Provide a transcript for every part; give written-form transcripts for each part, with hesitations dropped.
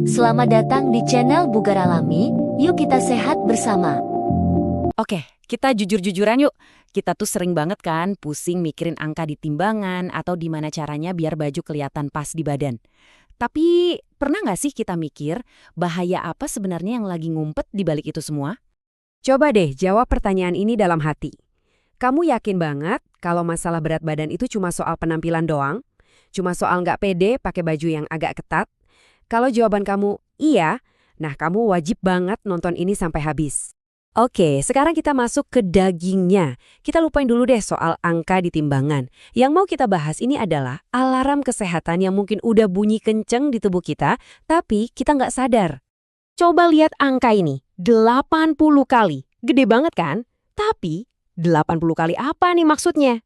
Selamat datang di channel Bugar Alami, yuk kita sehat bersama. Oke, kita jujur-jujuran yuk. Kita tuh sering banget kan pusing mikirin angka di timbangan atau gimana caranya biar baju kelihatan pas di badan. Tapi pernah nggak sih kita mikir bahaya apa sebenarnya yang lagi ngumpet di balik itu semua? Coba deh jawab pertanyaan ini dalam hati. Kamu yakin banget kalau masalah berat badan itu cuma soal penampilan doang? Cuma soal nggak pede pakai baju yang agak ketat? Kalau jawaban kamu iya, nah kamu wajib banget nonton ini sampai habis. Oke, sekarang kita masuk ke dagingnya. Kita lupain dulu deh soal angka di timbangan. Yang mau kita bahas ini adalah alarm kesehatan yang mungkin udah bunyi kenceng di tubuh kita, tapi kita nggak sadar. Coba lihat angka ini, 80 kali. Gede banget kan? Tapi 80 kali apa nih maksudnya?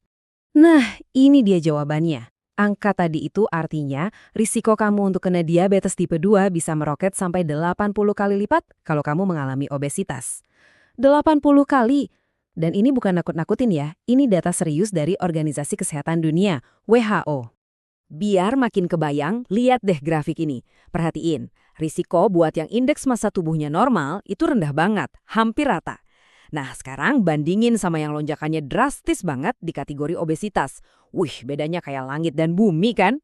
Nah, ini dia jawabannya. Angka tadi itu artinya risiko kamu untuk kena diabetes tipe 2 bisa meroket sampai 80 kali lipat kalau kamu mengalami obesitas. 80 kali. Dan ini bukan nakut-nakutin ya, ini data serius dari Organisasi Kesehatan Dunia, WHO. Biar makin kebayang, lihat deh grafik ini. Perhatiin, risiko buat yang indeks massa tubuhnya normal itu rendah banget, hampir rata. Nah, sekarang bandingin sama yang lonjakannya drastis banget di kategori obesitas. Wih, bedanya kayak langit dan bumi kan?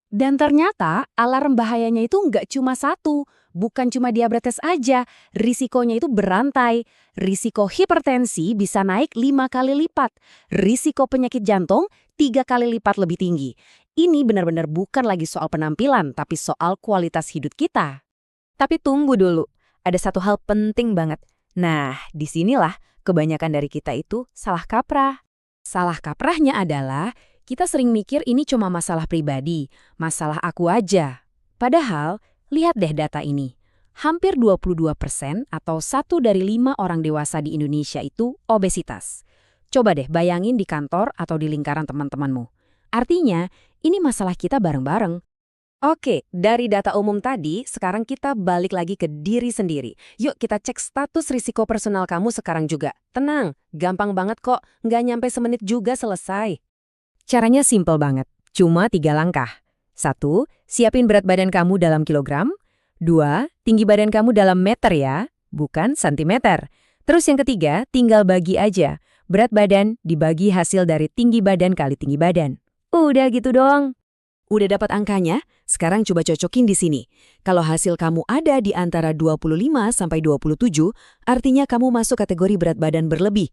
Dan ternyata alarm bahayanya itu nggak cuma satu, bukan cuma diabetes aja, risikonya itu berantai. Risiko hipertensi bisa naik 5 kali lipat, risiko penyakit jantung 3 kali lipat lebih tinggi. Ini benar-benar bukan lagi soal penampilan, tapi soal kualitas hidup kita. Tapi tunggu dulu, ada satu hal penting banget. Nah, disinilah kebanyakan dari kita itu salah kaprah. Salah kaprahnya adalah kita sering mikir ini cuma masalah pribadi, masalah aku aja. Padahal, lihat deh data ini. Hampir 22% atau 1 dari 5 orang dewasa di Indonesia itu obesitas. Coba deh bayangin di kantor atau di lingkaran teman-temanmu. Artinya, ini masalah kita bareng-bareng. Oke, dari data umum tadi, sekarang kita balik lagi ke diri sendiri. Yuk kita cek status risiko personal kamu sekarang juga. Tenang, gampang banget kok, nggak nyampe semenit juga selesai. Caranya simple banget, cuma 3 langkah. 1. Siapin berat badan kamu dalam kilogram. 2. Tinggi badan kamu dalam meter ya, bukan sentimeter. Terus yang ketiga, tinggal bagi aja. Berat badan dibagi hasil dari tinggi badan kali tinggi badan. Udah gitu doang. Udah dapat angkanya? Sekarang coba cocokin di sini. Kalau hasil kamu ada di antara 25 sampai 27, artinya kamu masuk kategori berat badan berlebih.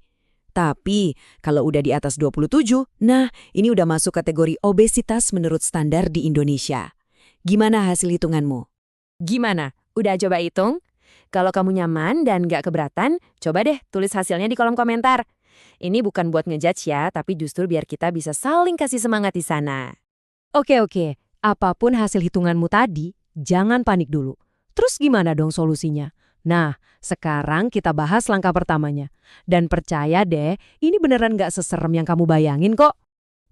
Tapi, kalau udah di atas 27, nah ini udah masuk kategori obesitas menurut standar di Indonesia. Gimana hasil hitunganmu? Gimana? Udah coba hitung? Kalau kamu nyaman dan nggak keberatan, coba deh tulis hasilnya di kolom komentar. Ini bukan buat ngejudge ya, tapi justru biar kita bisa saling kasih semangat di sana. Oke, apapun hasil hitunganmu tadi, jangan panik dulu. Terus gimana dong solusinya? Nah, sekarang kita bahas langkah pertamanya. Dan percaya deh, ini beneran gak seserem yang kamu bayangin kok.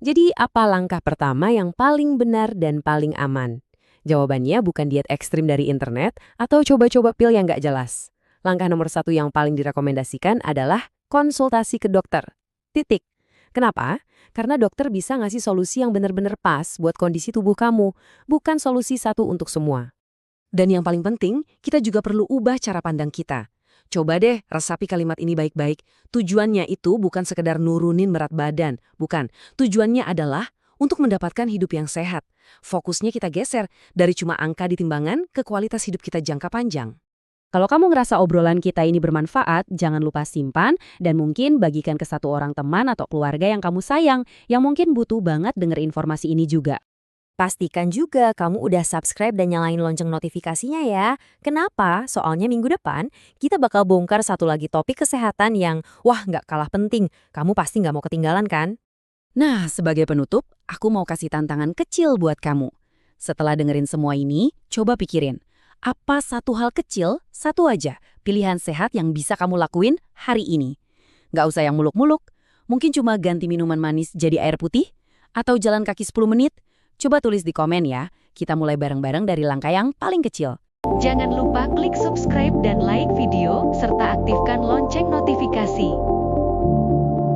Jadi apa langkah pertama yang paling benar dan paling aman? Jawabannya bukan diet ekstrim dari internet atau coba-coba pil yang gak jelas. Langkah nomor 1 yang paling direkomendasikan adalah konsultasi ke dokter. Titik. Kenapa? Karena dokter bisa ngasih solusi yang benar-benar pas buat kondisi tubuh kamu, bukan solusi satu untuk semua. Dan yang paling penting, kita juga perlu ubah cara pandang kita. Coba deh resapi kalimat ini baik-baik. Tujuannya itu bukan sekedar nurunin berat badan, bukan. Tujuannya adalah untuk mendapatkan hidup yang sehat. Fokusnya kita geser dari cuma angka di timbangan ke kualitas hidup kita jangka panjang. Kalau kamu ngerasa obrolan kita ini bermanfaat, jangan lupa simpan dan mungkin bagikan ke satu orang teman atau keluarga yang kamu sayang, yang mungkin butuh banget denger informasi ini juga. Pastikan juga kamu udah subscribe dan nyalain lonceng notifikasinya ya. Kenapa? Soalnya minggu depan kita bakal bongkar satu lagi topik kesehatan yang, wah nggak kalah penting. Kamu pasti nggak mau ketinggalan kan? Nah, sebagai penutup, aku mau kasih tantangan kecil buat kamu. Setelah dengerin semua ini, coba pikirin. Apa satu hal kecil, satu aja, pilihan sehat yang bisa kamu lakuin hari ini? Nggak usah yang muluk-muluk, mungkin cuma ganti minuman manis jadi air putih, atau jalan kaki 10 menit. Coba tulis di komen ya, kita mulai bareng-bareng dari langkah yang paling kecil. Jangan lupa klik subscribe dan like video, serta aktifkan lonceng notifikasi.